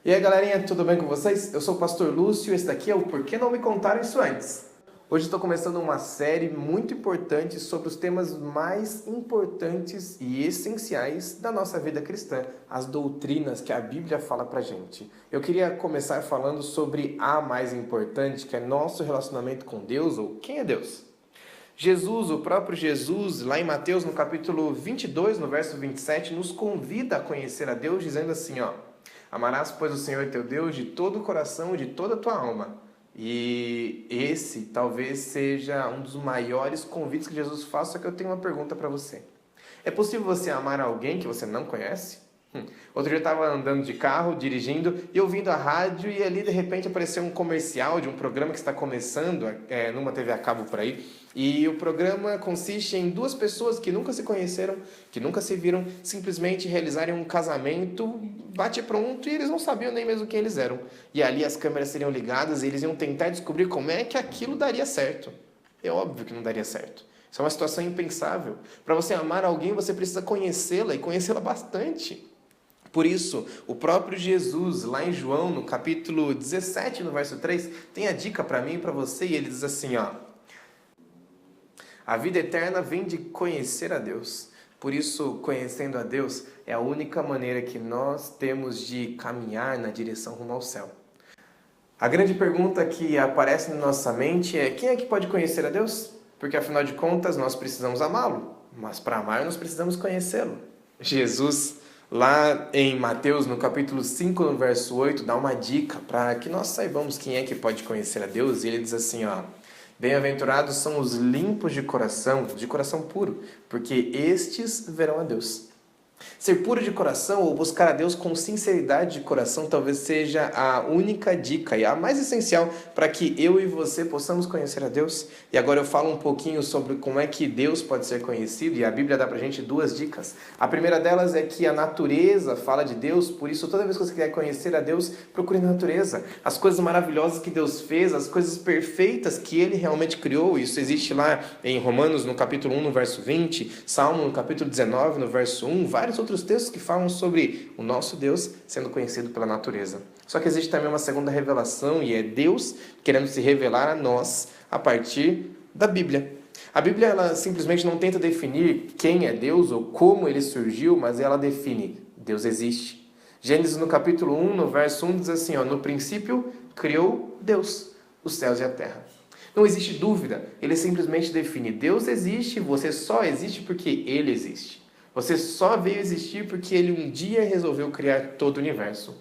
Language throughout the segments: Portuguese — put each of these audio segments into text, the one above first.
E aí galerinha, tudo bem com vocês? Eu sou o Pastor Lúcio e esse daqui é o Por que não me contaram isso antes? Hoje estou começando uma série muito importante sobre os temas mais importantes e essenciais da nossa vida cristã, as doutrinas que a Bíblia fala pra gente. Eu queria começar falando sobre a mais importante, que é nosso relacionamento com Deus, ou quem é Deus? Jesus, o próprio Jesus, lá em Mateus, no capítulo 22, no verso 27, nos convida a conhecer a Deus, dizendo assim, ó: amarás, pois, o Senhor teu Deus de todo o coração e de toda a tua alma. E esse talvez seja um dos maiores convites que Jesus faz, só que eu tenho uma pergunta para você. É possível você amar alguém que você não conhece? Outro dia eu estava andando de carro, dirigindo, e ouvindo a rádio, e ali de repente apareceu um comercial de um programa que está começando numa TV a cabo por aí. E o programa consiste em duas pessoas que nunca se conheceram, que nunca se viram, simplesmente realizarem um casamento, bate pronto, e eles não sabiam nem mesmo quem eles eram. E ali as câmeras seriam ligadas e eles iam tentar descobrir como é que aquilo daria certo. É óbvio que não daria certo. Isso é uma situação impensável. Para você amar alguém, você precisa conhecê-la e conhecê-la bastante. Por isso, o próprio Jesus, lá em João, no capítulo 17, no verso 3, tem a dica para mim e para você, e ele diz assim, ó: a vida eterna vem de conhecer a Deus. Por isso, conhecendo a Deus, é a única maneira que nós temos de caminhar na direção rumo ao céu. A grande pergunta que aparece na nossa mente é: quem é que pode conhecer a Deus? Porque, afinal de contas, nós precisamos amá-lo, mas para amar nós precisamos conhecê-lo. Jesus, lá em Mateus, no capítulo 5, no verso 8, dá uma dica para que nós saibamos quem é que pode conhecer a Deus. E ele diz assim, ó: bem-aventurados são os limpos de coração puro, porque estes verão a Deus. Ser puro de coração ou buscar a Deus com sinceridade de coração talvez seja a única dica e a mais essencial para que eu e você possamos conhecer a Deus. E agora eu falo um pouquinho sobre como é que Deus pode ser conhecido, e a Bíblia dá pra gente duas dicas. A primeira delas é que a natureza fala de Deus, por isso toda vez que você quer conhecer a Deus, procure na natureza. As coisas maravilhosas que Deus fez, as coisas perfeitas que Ele realmente criou, isso existe lá em Romanos no capítulo 1, no verso 20, Salmo no capítulo 19, no verso 1, vários outros textos que falam sobre o nosso Deus sendo conhecido pela natureza. Só que existe também uma segunda revelação, e é Deus querendo se revelar a nós a partir da Bíblia. A Bíblia, ela simplesmente não tenta definir quem é Deus ou como ele surgiu, mas ela define: Deus existe. Gênesis no capítulo 1, no verso 1, diz assim, ó: no princípio criou Deus os céus e a terra. Não existe dúvida, ele simplesmente define: Deus existe, você só existe porque ele existe. Você só veio existir porque ele um dia resolveu criar todo o universo.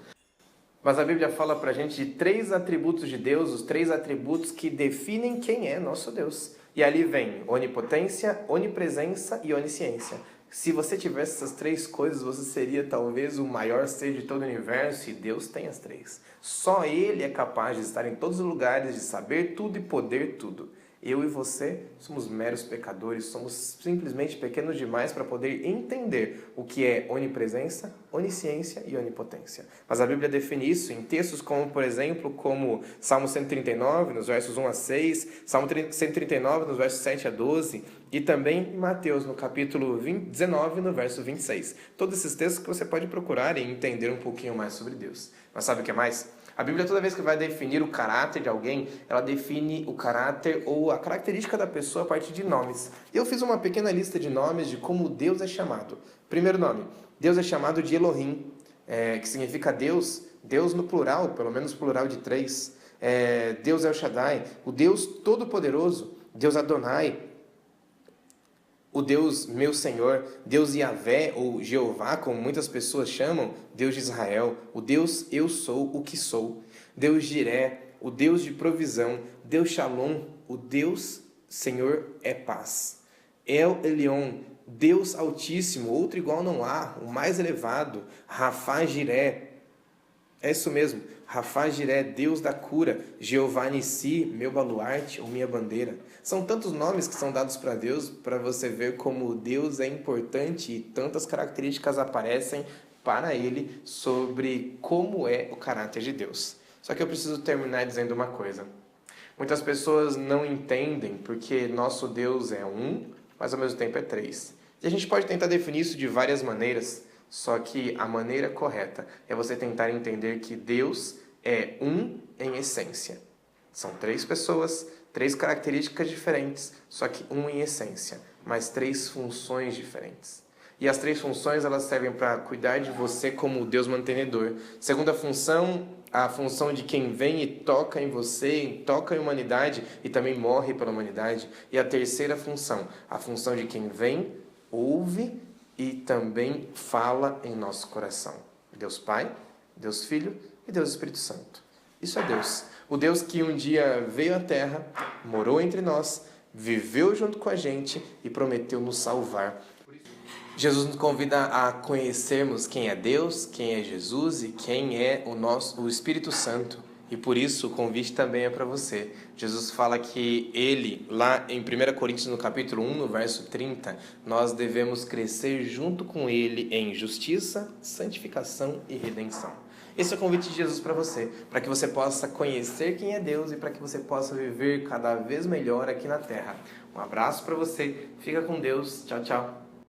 Mas a Bíblia fala pra gente de três atributos de Deus, os três atributos que definem quem é nosso Deus. E ali vem onipotência, onipresença e onisciência. Se você tivesse essas três coisas, você seria talvez o maior ser de todo o universo, e Deus tem as três. Só Ele é capaz de estar em todos os lugares, de saber tudo e poder tudo. Eu e você somos meros pecadores, somos simplesmente pequenos demais para poder entender o que é onipresença, onisciência e onipotência. Mas a Bíblia define isso em textos como, por exemplo, como Salmo 139, nos versos 1 a 6, Salmo 139, nos versos 7 a 12, e também em Mateus, no capítulo 19, no verso 26. Todos esses textos que você pode procurar e entender um pouquinho mais sobre Deus. Mas sabe o que é mais? A Bíblia, toda vez que vai definir o caráter de alguém, ela define o caráter ou a característica da pessoa a partir de nomes. Eu fiz uma pequena lista de nomes de como Deus é chamado. Primeiro nome: Deus é chamado de Elohim, que significa Deus, Deus no plural, pelo menos plural de 3. Deus El Shaddai, o Deus Todo-Poderoso, Deus Adonai, o Deus meu Senhor, Deus Yahvé, ou Jeová, como muitas pessoas chamam, Deus de Israel, o Deus eu sou o que sou, Deus Jiré, o Deus de provisão, Deus Shalom, o Deus Senhor é paz, El Elyon, Deus Altíssimo, outro igual não há, o mais elevado, Rafá Jiré, é isso mesmo, Rafá Jiré, Deus da cura, Jeová Nissi, meu baluarte ou minha bandeira. São tantos nomes que são dados para Deus, para você ver como Deus é importante e tantas características aparecem para Ele sobre como é o caráter de Deus. Só que eu preciso terminar dizendo uma coisa. Muitas pessoas não entendem porque nosso Deus é um, mas ao mesmo tempo é três. E a gente pode tentar definir isso de várias maneiras. Só que a maneira correta é você tentar entender que Deus é um em essência. São 3 pessoas, 3 características diferentes, só que um em essência, mas 3 funções diferentes. E as 3 funções, elas servem para cuidar de você como Deus mantenedor. Segunda função, a função de quem vem e toca em você, toca em humanidade e também morre pela humanidade. E a terceira função, a função de quem vem, ouve e também fala em nosso coração. Deus Pai, Deus Filho e Deus Espírito Santo. Isso é Deus. O Deus que um dia veio à Terra, morou entre nós, viveu junto com a gente e prometeu nos salvar. Jesus nos convida a conhecermos quem é Deus, quem é Jesus e quem é o Espírito Santo. E por isso o convite também é para você. Jesus fala que ele, lá em 1 Coríntios, no capítulo 1, no verso 30, nós devemos crescer junto com ele em justiça, santificação e redenção. Esse é o convite de Jesus para você, para que você possa conhecer quem é Deus e para que você possa viver cada vez melhor aqui na Terra. Um abraço para você, fica com Deus, tchau, tchau.